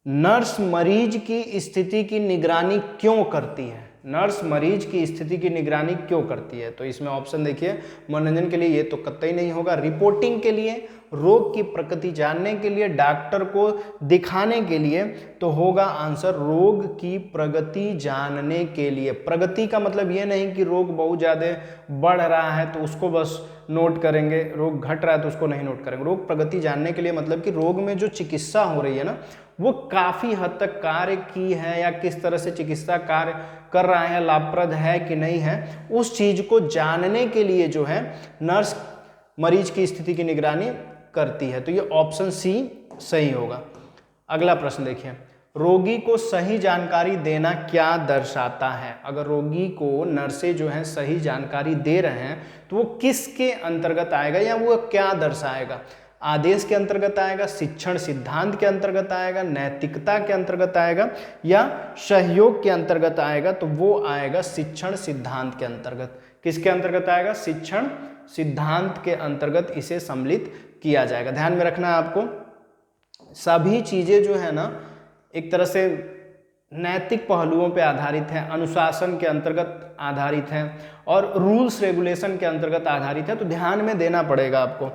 नर्स मरीज की स्थिति की निगरानी क्यों करती है? नर्स मरीज की स्थिति की निगरानी क्यों करती है? तो इसमें ऑप्शन देखिए, मनोरंजन के लिए ये तो कतई नहीं होगा, रिपोर्टिंग के लिए, रोग की प्रकृति जानने के लिए, डॉक्टर को दिखाने के लिए, तो होगा आंसर रोग की प्रगति जानने के लिए। प्रगति का मतलब ये नहीं कि रोग बहुत ज़्यादा बढ़ रहा है तो उसको बस नोट करेंगे, रोग घट रहा है तो उसको नहीं नोट करेंगे। रोग प्रगति जानने के लिए मतलब कि रोग में जो चिकित्सा हो रही है ना, वो काफ़ी हद तक कार्य की है या किस तरह से चिकित्सा कार्य कर रहा है, लाभप्रद है कि नहीं है, उस चीज़ को जानने के लिए जो है नर्स मरीज की स्थिति की निगरानी करती है। तो ये ऑप्शन सी सही होगा। अगला प्रश्न देखिए, रोगी को सही जानकारी देना क्या दर्शाता है? अगर रोगी को नर्सें जो हैं सही जानकारी दे रहे हैं तो वो किसके अंतर्गत आएगा या वो क्या दर्शाएगा? आदेश के अंतर्गत आएगा, शिक्षण सिद्धांत के अंतर्गत आएगा, नैतिकता के अंतर्गत आएगा या सहयोग के अंतर्गत आएगा? तो वो आएगा शिक्षण सिद्धांत के अंतर्गत। किसके अंतर्गत आएगा? शिक्षण सिद्धांत के अंतर्गत इसे सम्मिलित किया जाएगा। ध्यान में रखना है आपको, सभी चीजें जो है ना एक तरह से नैतिक पहलुओं पे आधारित है, अनुशासन के अंतर्गत आधारित है और रूल्स रेगुलेशन के अंतर्गत आधारित है। तो ध्यान में देना पड़ेगा आपको।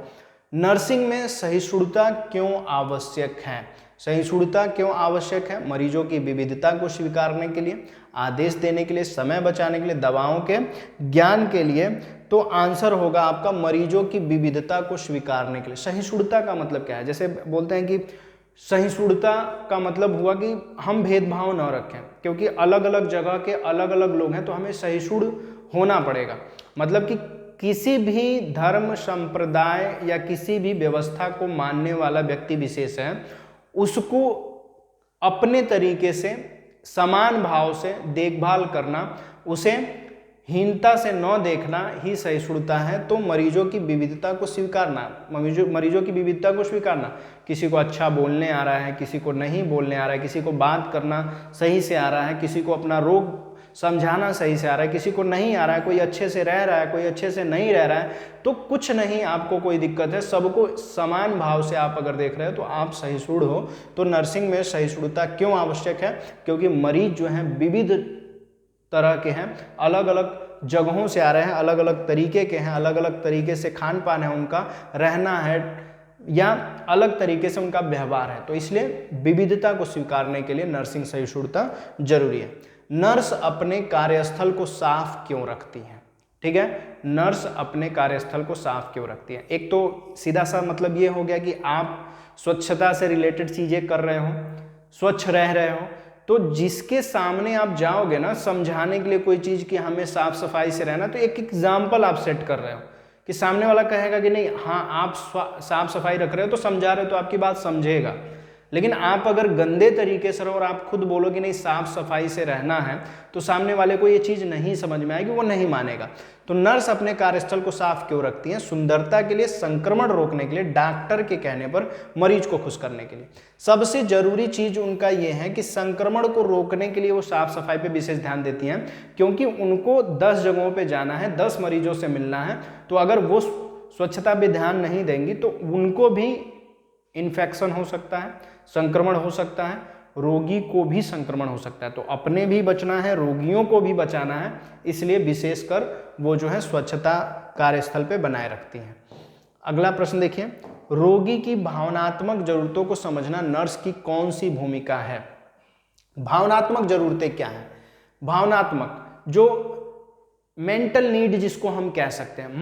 नर्सिंग में सहिष्णुता क्यों आवश्यक है? सहिष्णुता क्यों आवश्यक है? मरीजों की विविधता को स्वीकारने के लिए, आदेश देने के लिए, समय बचाने के लिए, दवाओं के ज्ञान के लिए। तो आंसर होगा आपका मरीजों की विविधता को स्वीकारने के लिए। सहिष्णुता का मतलब क्या है? जैसे बोलते हैं कि सहिष्णुता का मतलब हुआ कि हम भेदभाव न रखें, क्योंकि अलग अलग जगह के अलग अलग लोग हैं तो हमें सहिष्णु होना पड़ेगा। मतलब कि किसी भी धर्म संप्रदाय या किसी भी व्यवस्था को मानने वाला व्यक्ति विशेष है, उसको अपने तरीके से समान भाव से देखभाल करना, उसे हीनता से न देखना ही सहिष्णुता है। तो मरीजों की विविधता को स्वीकारना, मरीजों की विविधता को स्वीकारना, किसी को अच्छा बोलने आ रहा है, किसी को नहीं बोलने आ रहा है, किसी को बात करना सही से आ रहा है, किसी को अपना रोग समझाना सही से आ रहा है, किसी को नहीं आ रहा है, कोई अच्छे से रह रहा है, कोई अच्छे से नहीं रह रहा है, तो कुछ नहीं आपको कोई दिक्कत है, सबको समान भाव से आप अगर देख रहे हो तो आप सहिष्णु हो। तो नर्सिंग में सहिष्णुता क्यों आवश्यक है? क्योंकि मरीज जो हैं विविध तरह के हैं, अलग अलग जगहों से आ रहे हैं, अलग अलग तरीके के हैं, अलग अलग तरीके से खान पान है उनका, रहना है या अलग तरीके से उनका व्यवहार है। तो इसलिए विविधता को स्वीकारने के लिए नर्सिंग सहिष्णुता जरूरी है। नर्स अपने कार्यस्थल को साफ क्यों रखती है? ठीक है, नर्स अपने कार्यस्थल को साफ क्यों रखती है? एक तो सीधा सा मतलब ये हो गया कि आप स्वच्छता से रिलेटेड चीजें कर रहे हो, स्वच्छ रह रहे हो, तो जिसके सामने आप जाओगे ना समझाने के लिए कोई चीज कि हमें साफ सफाई से रहना, तो एक एग्जाम्पल आप सेट कर रहे हो कि सामने वाला कहेगा कि नहीं हाँ आप साफ सफाई रख रहे हो तो समझा रहे हो तो आपकी बात समझेगा, लेकिन आप अगर गंदे तरीके से रहो और आप खुद बोलो कि नहीं साफ सफाई से रहना है तो सामने वाले को ये चीज़ नहीं समझ में आएगी, वो नहीं मानेगा। तो नर्स अपने कार्यस्थल को साफ क्यों रखती हैं? सुंदरता के लिए, संक्रमण रोकने के लिए, डॉक्टर के कहने पर, मरीज को खुश करने के लिए। सबसे जरूरी चीज उनका ये है कि संक्रमण को रोकने के लिए वो साफ सफाई पे विशेष ध्यान देती हैं, क्योंकि उनको 10 जगहों पे जाना है, 10 मरीजों से मिलना है। तो अगर वो स्वच्छता पे ध्यान नहीं देंगी तो उनको भी इन्फेक्शन हो सकता है, संक्रमण हो सकता है, रोगी को भी संक्रमण हो सकता है। तो अपने भी बचना है, रोगियों को भी बचाना है, इसलिए विशेषकर वो जो है स्वच्छता कार्यस्थल पे बनाए रखती हैं। अगला प्रश्न देखिए, रोगी की भावनात्मक जरूरतों को समझना नर्स की कौन सी भूमिका है? भावनात्मक जरूरतें क्या है? भावनात्मक जो मेंटल नीड जिसको हम कह सकते हैं,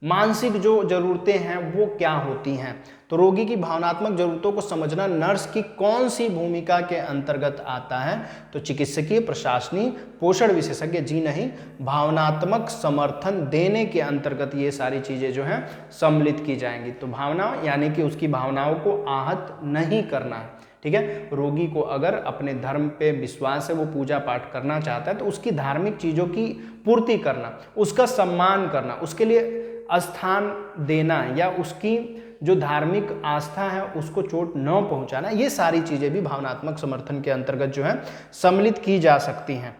मानसिक जो जरूरतें हैं वो क्या होती हैं? तो रोगी की भावनात्मक जरूरतों को समझना नर्स की कौन सी भूमिका के अंतर्गत आता है? तो चिकित्सकीय, प्रशासनिक, पोषण विशेषज्ञ जी नहीं, भावनात्मक समर्थन देने के अंतर्गत ये सारी चीजें जो हैं सम्मिलित की जाएंगी। तो भावना यानी कि उसकी भावनाओं को आहत नहीं करना है, ठीक है। रोगी को अगर अपने धर्म पे विश्वास है, वो पूजा पाठ करना चाहता है, तो उसकी धार्मिक चीजों की पूर्ति करना, उसका सम्मान करना, उसके लिए स्थान देना या उसकी जो धार्मिक आस्था है उसको चोट न पहुंचाना, ये सारी चीजें भी भावनात्मक समर्थन के अंतर्गत जो है सम्मिलित की जा सकती हैं,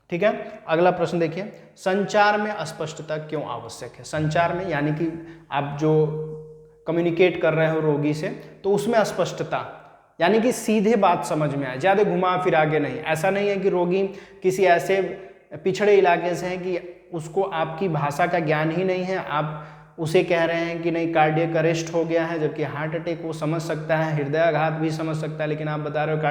ठीक है। अगला प्रश्न देखिए, संचार में स्पष्टता क्यों आवश्यक है? संचार में यानी कि आप जो कम्युनिकेट कर रहे हो रोगी से, तो उसमें स्पष्टता यानी कि सीधे बात समझ में आए, ज़्यादा घुमा फिरा के नहीं। ऐसा नहीं है कि रोगी किसी ऐसे पिछड़े इलाके से है कि उसको आपकी भाषा का ज्ञान ही नहीं है, आप उसे कह रहे हैं कि नहीं कार्डियक अरेस्ट हो गया है, जबकि हार्ट अटैक वो समझ सकता है, हृदयाघात भी समझ सकता है, लेकिन आप बता रहे हो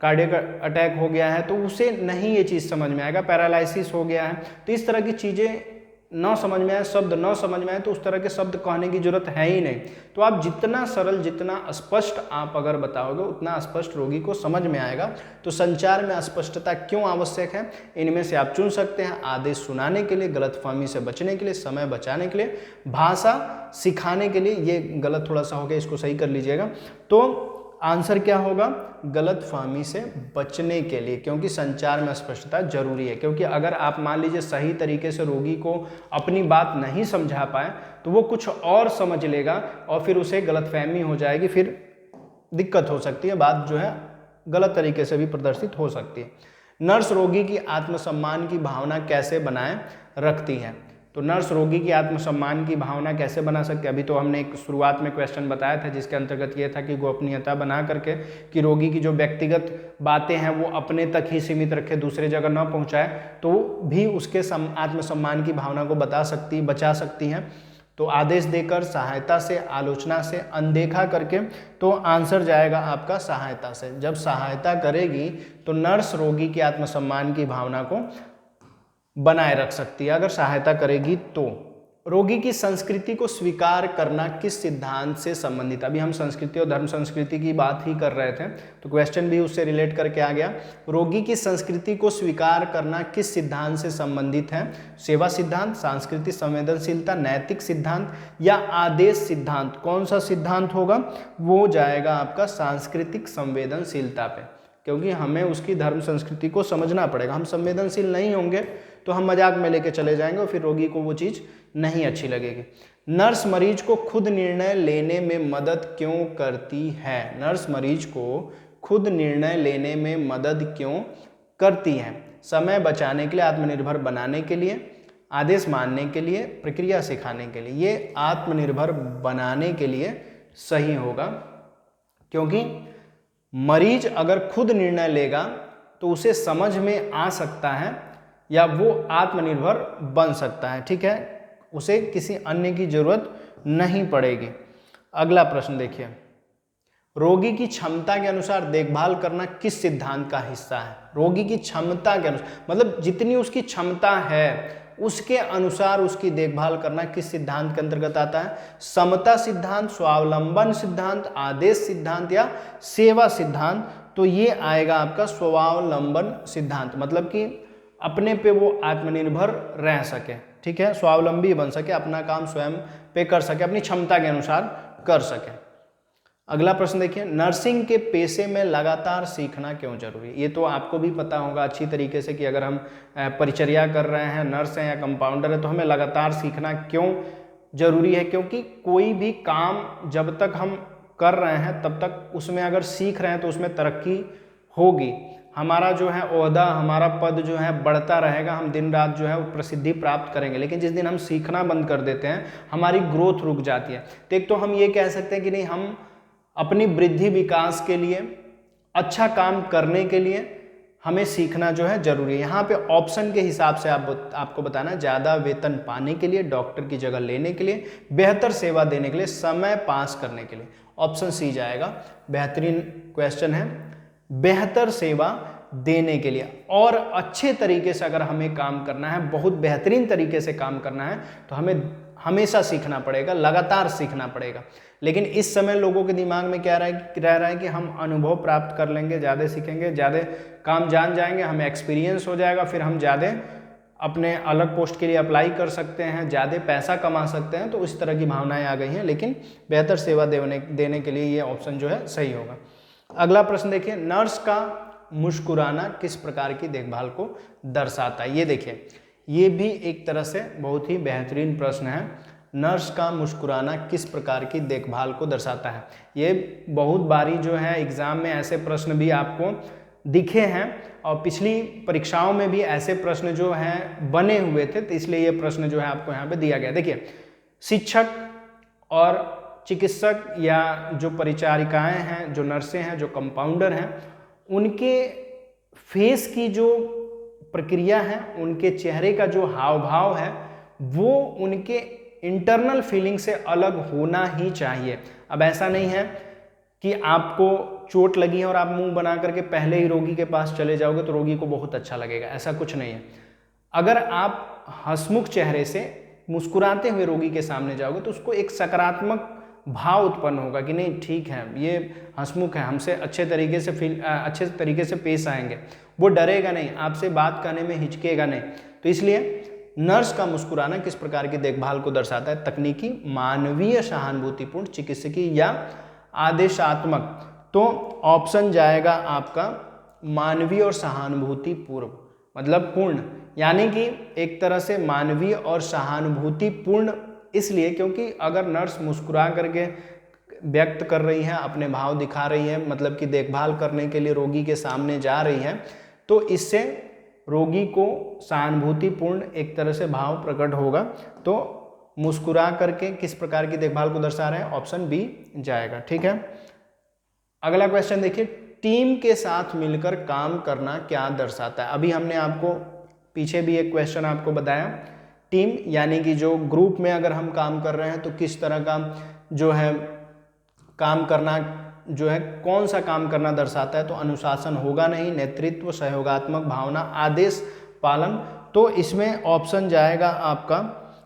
कार्डियक अटैक हो गया है, तो उसे नहीं ये चीज़ समझ में आएगा, पैरालिसिस हो गया है। तो इस तरह की चीज़ें न समझ में आए, शब्द न समझ में आए, तो उस तरह के शब्द कहने की जरूरत है ही नहीं। तो आप जितना सरल, जितना स्पष्ट आप अगर बताओगे उतना स्पष्ट रोगी को समझ में आएगा। तो संचार में स्पष्टता क्यों आवश्यक है? इनमें से आप चुन सकते हैं, आदेश सुनाने के लिए, गलतफहमी से बचने के लिए, समय बचाने के लिए, भाषा सिखाने के लिए। ये गलत थोड़ा सा हो गया, इसको सही कर लीजिएगा। तो आंसर क्या होगा? गलतफहमी से बचने के लिए, क्योंकि संचार में स्पष्टता जरूरी है। क्योंकि अगर आप मान लीजिए सही तरीके से रोगी को अपनी बात नहीं समझा पाए तो वो कुछ और समझ लेगा और फिर उसे गलतफहमी हो जाएगी, फिर दिक्कत हो सकती है, बात जो है गलत तरीके से भी प्रदर्शित हो सकती है। नर्स रोगी की आत्मसम्मान की भावना कैसे बनाए रखती है? तो नर्स रोगी की आत्मसम्मान की भावना कैसे बना सकते हैं? अभी तो हमने एक शुरुआत में क्वेश्चन बताया था जिसके अंतर्गत ये था कि गोपनीयता बना करके कि रोगी की जो व्यक्तिगत बातें हैं वो अपने तक ही सीमित रखे, दूसरे जगह न पहुंचाए, तो भी उसके आत्मसम्मान की भावना को बचा सकती हैं। तो आदेश देकर, सहायता से, आलोचना से, अनदेखा करके, तो आंसर जाएगा आपका सहायता से। जब सहायता करेगी तो नर्स रोगी के आत्मसम्मान की भावना को बनाए रख सकती है, अगर सहायता करेगी तो। रोगी की संस्कृति को स्वीकार करना किस सिद्धांत से संबंधित? अभी हम संस्कृति और धर्म संस्कृति की बात ही कर रहे थे, तो क्वेश्चन भी उससे रिलेट करके आ गया। रोगी की संस्कृति को स्वीकार करना किस सिद्धांत से संबंधित है? सेवा सिद्धांत, सांस्कृतिक संवेदनशीलता, नैतिक सिद्धांत या आदेश सिद्धांत? कौन सा सिद्धांत होगा? वो जाएगा आपका सांस्कृतिक संवेदनशीलता पे, क्योंकि हमें उसकी धर्म संस्कृति को समझना पड़ेगा। हम संवेदनशील नहीं होंगे तो हम मजाक में लेके चले जाएंगे और फिर रोगी को वो चीज़ नहीं अच्छी लगेगी। नर्स मरीज को खुद निर्णय लेने में मदद क्यों करती है? नर्स मरीज को खुद निर्णय लेने में मदद क्यों करती है? समय बचाने के लिए, आत्मनिर्भर बनाने के लिए, आदेश मानने के लिए, प्रक्रिया सिखाने के लिए। ये आत्मनिर्भर बनाने के लिए सही होगा, क्योंकि मरीज अगर खुद निर्णय लेगा तो उसे समझ में आ सकता है या वो आत्मनिर्भर बन सकता है, ठीक है, उसे किसी अन्य की जरूरत नहीं पड़ेगी। अगला प्रश्न देखिए, रोगी की क्षमता के अनुसार देखभाल करना किस सिद्धांत का हिस्सा है? रोगी की क्षमता के अनुसार मतलब जितनी उसकी क्षमता है उसके अनुसार उसकी देखभाल करना किस सिद्धांत के अंतर्गत आता है? समता सिद्धांत, स्वावलंबन सिद्धांत, आदेश सिद्धांत या सेवा सिद्धांत? तो ये आएगा आपका स्वावलंबन सिद्धांत, मतलब कि अपने पे वो आत्मनिर्भर रह सके, ठीक है, स्वावलंबी बन सके, अपना काम स्वयं पे कर सके, अपनी क्षमता के अनुसार कर सके। अगला प्रश्न देखिए, नर्सिंग के पेशे में लगातार सीखना क्यों जरूरी है? ये तो आपको भी पता होगा अच्छी तरीके से कि अगर हम परिचर्या कर रहे हैं, नर्स हैं या कंपाउंडर है, तो हमें लगातार सीखना क्यों जरूरी है? क्योंकि कोई भी काम जब तक हम कर रहे हैं तब तक उसमें अगर सीख रहे हैं तो उसमें तरक्की होगी, हमारा जो है ओहदा, हमारा पद जो है बढ़ता रहेगा, हम दिन रात जो है वो प्रसिद्धि प्राप्त करेंगे। लेकिन जिस दिन हम सीखना बंद कर देते हैं हमारी ग्रोथ रुक जाती है। तो एक तो हम ये कह सकते हैं कि नहीं, हम अपनी वृद्धि विकास के लिए, अच्छा काम करने के लिए हमें सीखना जो है जरूरी है। यहाँ पे ऑप्शन के हिसाब से आपको बताना, ज़्यादा वेतन पाने के लिए, डॉक्टर की जगह लेने के लिए, बेहतर सेवा देने के लिए, समय पास करने के लिए। ऑप्शन सी जाएगा, बेहतरीन क्वेश्चन है। बेहतर सेवा देने के लिए और अच्छे तरीके से अगर हमें काम करना है, बहुत बेहतरीन तरीके से काम करना है, तो हमें हमेशा सीखना पड़ेगा, लगातार सीखना पड़ेगा। लेकिन इस समय लोगों के दिमाग में क्या रह रहा है कि हम अनुभव प्राप्त कर लेंगे, ज़्यादा सीखेंगे, ज़्यादा काम जान जाएंगे, हमें एक्सपीरियंस हो जाएगा, फिर हम ज़्यादा अपने अलग पोस्ट के लिए अप्लाई कर सकते हैं, ज़्यादा पैसा कमा सकते हैं। तो इस तरह की भावनाएं आ गई हैं। लेकिन बेहतर सेवा देने के लिए ये ऑप्शन जो है सही होगा। अगला प्रश्न देखिए, नर्स का मुस्कुराना किस प्रकार की देखभाल को दर्शाता है? ये देखिए, ये भी एक तरह से बहुत ही बेहतरीन प्रश्न है। नर्स का मुस्कुराना किस प्रकार की देखभाल को दर्शाता है? ये बहुत बारी जो है एग्जाम में ऐसे प्रश्न भी आपको दिखे हैं और पिछली परीक्षाओं में भी ऐसे प्रश्न जो हैं बने हुए थे, तो इसलिए ये प्रश्न जो है आपको यहाँ पे दिया गया। देखिए, शिक्षक और चिकित्सक या जो परिचारिकाएं हैं, जो नर्सें हैं, जो कंपाउंडर हैं, उनके फेस की जो प्रक्रिया है, उनके चेहरे का जो हाव भाव है, वो उनके इंटरनल फीलिंग से अलग होना ही चाहिए। अब ऐसा नहीं है कि आपको चोट लगी है और आप मुंह बना करके पहले ही रोगी के पास चले जाओगे तो रोगी को बहुत अच्छा लगेगा, ऐसा कुछ नहीं है। अगर आप हंसमुख चेहरे से मुस्कुराते हुए रोगी के सामने जाओगे तो उसको एक सकारात्मक भाव उत्पन्न होगा कि नहीं, ठीक है, ये हंसमुख है, हमसे अच्छे तरीके से पेश आएंगे, वो डरेगा नहीं, आपसे बात करने में हिचकेगा नहीं। तो इसलिए नर्स का मुस्कुराना किस प्रकार की देखभाल को दर्शाता है? तकनीकी, मानवीय, सहानुभूतिपूर्ण, चिकित्सकीय या आदेशात्मक? तो ऑप्शन जाएगा आपका मानवीय और सहानुभूतिपूर्ण, मतलब पूर्ण, यानी कि एक तरह से मानवीय और सहानुभूतिपूर्ण इसलिए क्योंकि अगर नर्स मुस्कुरा करके व्यक्त कर रही है, अपने भाव दिखा रही है, मतलब कि देखभाल करने के लिए रोगी के सामने जा रही है, तो इससे रोगी को सहानुभूतिपूर्ण एक तरह से भाव प्रकट होगा। तो मुस्कुरा करके किस प्रकार की देखभाल को दर्शा रहे हैं? ऑप्शन बी जाएगा। ठीक है, अगला क्वेश्चन देखिए, टीम के साथ मिलकर काम करना क्या दर्शाता है? अभी हमने आपको पीछे भी एक क्वेश्चन आपको बताया, टीम यानी कि जो ग्रुप में अगर हम काम कर रहे हैं तो किस तरह का जो है काम करना जो है, कौन सा काम करना दर्शाता है? तो अनुशासन होगा नहीं, नेतृत्व, सहयोगात्मक भावना, आदेश पालन। तो इसमें ऑप्शन जाएगा आपका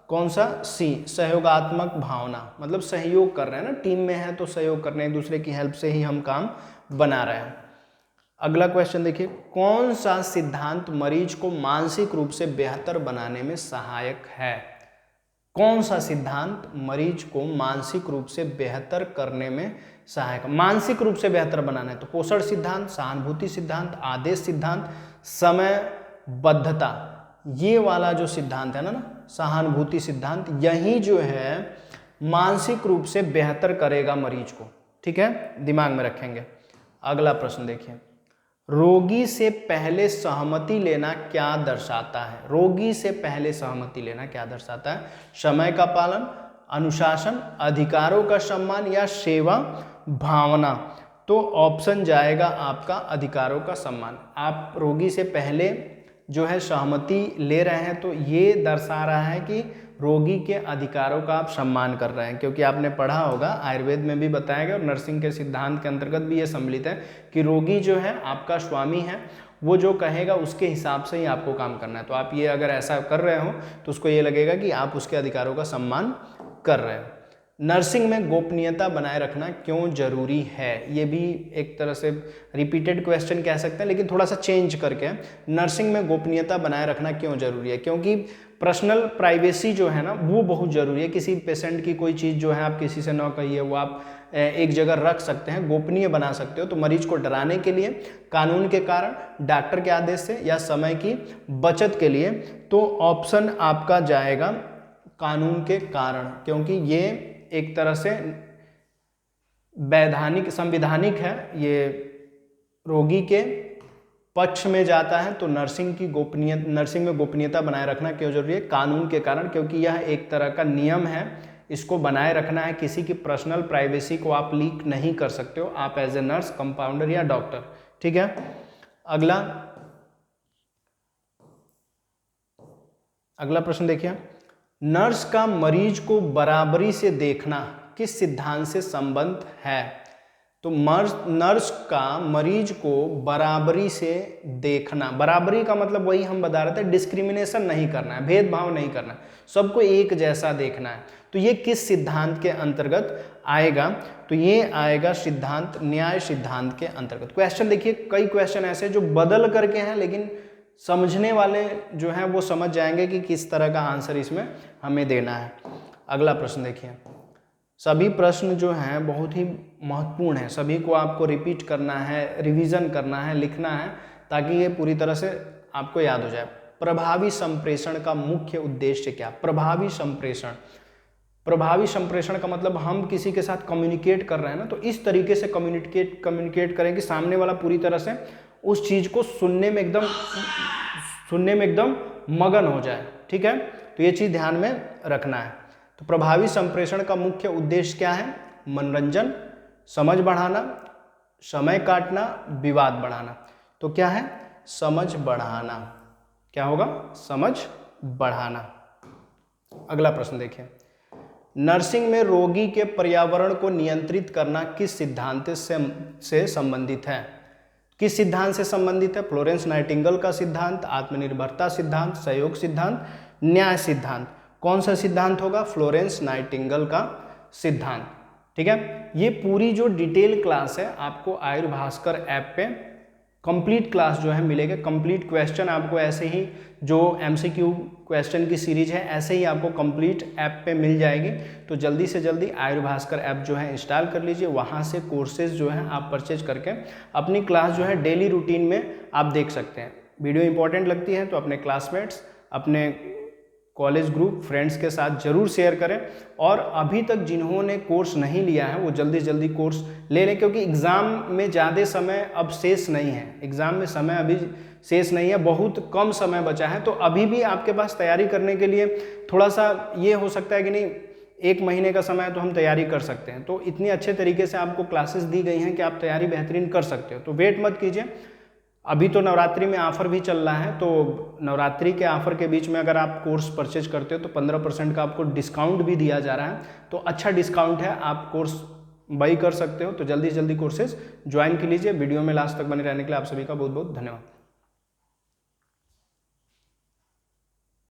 कौन सा? सी, सहयोगात्मक भावना, मतलब सहयोग कर रहे हैं ना, टीम में है तो सहयोग करने, एक दूसरे की हेल्प से ही हम काम बना रहे हैं। अगला क्वेश्चन देखिए, कौन सा सिद्धांत मरीज को मानसिक रूप से बेहतर बनाने में सहायक है? कौन सा सिद्धांत मरीज को मानसिक रूप से बेहतर करने में सहायक? मानसिक रूप से बेहतर बनाना है तो पोषण सिद्धांत, सहानुभूति सिद्धांत, आदेश सिद्धांत, समयबद्धता, ये वाला जो सिद्धांत है ना, सहानुभूति सिद्धांत, यही जो है मानसिक रूप से बेहतर करेगा मरीज को। ठीक है, दिमाग में रखेंगे। अगला प्रश्न देखिए, रोगी से पहले सहमति लेना क्या दर्शाता है? रोगी से पहले सहमति लेना क्या दर्शाता है? समय का पालन, अनुशासन, अधिकारों का सम्मान या सेवा भावना? तो ऑप्शन जाएगा आपका अधिकारों का सम्मान। आप रोगी से पहले जो है सहमति ले रहे हैं तो ये दर्शा रहा है कि रोगी के अधिकारों का आप सम्मान कर रहे हैं, क्योंकि आपने पढ़ा होगा, आयुर्वेद में भी बताया गया और नर्सिंग के सिद्धांत के अंतर्गत भी ये सम्मिलित है कि रोगी जो है आपका स्वामी है, वो जो कहेगा उसके हिसाब से ही आपको काम करना है। तो आप ये अगर ऐसा कर रहे हो तो उसको ये लगेगा कि आप उसके अधिकारों का सम्मान कर रहे हो। नर्सिंग में गोपनीयता बनाए रखना क्यों जरूरी है? ये भी एक तरह से रिपीटेड क्वेश्चन कह सकते हैं, लेकिन थोड़ा सा चेंज करके, नर्सिंग में गोपनीयता बनाए रखना क्यों जरूरी है? क्योंकि पर्सनल प्राइवेसी जो है ना वो बहुत ज़रूरी है। किसी पेशेंट की कोई चीज़ जो है आप किसी से ना कहिए, वो आप एक जगह रख सकते हैं, गोपनीय बना सकते हो। तो मरीज को डराने के लिए, कानून के कारण, डॉक्टर के आदेश से या समय की बचत के लिए, तो ऑप्शन आपका जाएगा कानून के कारण, क्योंकि ये एक तरह से वैधानिक संविधानिक है, ये रोगी के पक्ष में जाता है। तो नर्सिंग में गोपनीयता बनाए रखना क्यों जरूरी है? कानून के कारण, क्योंकि यह एक तरह का नियम है, इसको बनाए रखना है। किसी की पर्सनल प्राइवेसी को आप लीक नहीं कर सकते हो, आप एज ए नर्स, कंपाउंडर या डॉक्टर। ठीक है, अगला प्रश्न देखिए, नर्स का मरीज को बराबरी से देखना किस सिद्धांत से संबंध है? तो नर्स का मरीज को बराबरी से देखना, बराबरी का मतलब वही हम बता रहे थे, डिस्क्रिमिनेशन नहीं करना है, भेदभाव नहीं करना है, सबको एक जैसा देखना है। तो ये किस सिद्धांत के अंतर्गत आएगा? तो ये आएगा सिद्धांत, न्याय सिद्धांत के अंतर्गत। क्वेश्चन देखिए, कई क्वेश्चन ऐसे जो बदल करके हैं, लेकिन समझने वाले जो हैं वो समझ जाएंगे कि किस तरह का आंसर इसमें हमें देना है। अगला प्रश्न देखिए, सभी प्रश्न जो हैं बहुत ही महत्वपूर्ण है, सभी को आपको रिपीट करना है, रिवीजन करना है, लिखना है, ताकि ये पूरी तरह से आपको याद हो जाए। प्रभावी संप्रेषण का मुख्य उद्देश्य क्या? प्रभावी संप्रेषण का मतलब हम किसी के साथ कम्युनिकेट कर रहे हैं ना, तो इस तरीके से कम्युनिकेट करें कि सामने वाला पूरी तरह से उस चीज को सुनने में एकदम मगन हो जाए। ठीक है, तो ये चीज ध्यान में रखना है। तो प्रभावी संप्रेषण का मुख्य उद्देश्य क्या है? मनोरंजन, समझ बढ़ाना, समय काटना, विवाद बढ़ाना। तो क्या है? समझ बढ़ाना। क्या होगा? समझ बढ़ाना। अगला प्रश्न देखिए, नर्सिंग में रोगी के पर्यावरण को नियंत्रित करना किस सिद्धांत से संबंधित है? किस सिद्धांत से संबंधित है? फ्लोरेंस नाइटिंगेल का सिद्धांत, आत्मनिर्भरता सिद्धांत, सहयोग सिद्धांत, न्याय सिद्धांत। कौन सा सिद्धांत होगा? फ्लोरेंस नाइटिंगेल का सिद्धांत। ठीक है, ये पूरी जो डिटेल क्लास है आपको आयुर्भास्कर ऐप पे कंप्लीट क्लास जो है मिलेगा। कंप्लीट क्वेश्चन आपको ऐसे ही, जो एमसीक्यू क्वेश्चन की सीरीज है, ऐसे ही आपको कंप्लीट ऐप पे मिल जाएगी। तो जल्दी से जल्दी आयुर्भास्कर ऐप जो है इंस्टॉल कर लीजिए, वहाँ से कोर्सेज जो हैं आप परचेज करके अपनी क्लास जो है डेली रूटीन में आप देख सकते हैं। वीडियो इंपॉर्टेंट लगती है तो अपने क्लासमेट्स, अपने कॉलेज ग्रुप, फ्रेंड्स के साथ जरूर शेयर करें। और अभी तक जिन्होंने कोर्स नहीं लिया है वो जल्दी से जल्दी कोर्स ले लें, क्योंकि एग्ज़ाम में ज़्यादा समय अब शेष नहीं है। एग्ज़ाम में समय अभी शेष नहीं है, बहुत कम समय बचा है। तो अभी भी आपके पास तैयारी करने के लिए थोड़ा सा ये हो सकता है कि नहीं, 1 महीने का समय तो हम तैयारी कर सकते हैं। तो इतनी अच्छे तरीके से आपको क्लासेस दी गई हैं कि आप तैयारी बेहतरीन कर सकते हो। तो वेट मत कीजिए, अभी तो नवरात्रि में ऑफर भी चल रहा है। तो नवरात्रि के ऑफर के बीच में अगर आप कोर्स परचेज करते हो तो 15% का आपको डिस्काउंट भी दिया जा रहा है। तो अच्छा डिस्काउंट है, आप कोर्स बाई कर सकते हो। तो जल्दी से जल्दी कोर्सेज ज्वाइन कर लीजिए। वीडियो में लास्ट तक बने रहने के लिए आप सभी का बहुत बहुत धन्यवाद।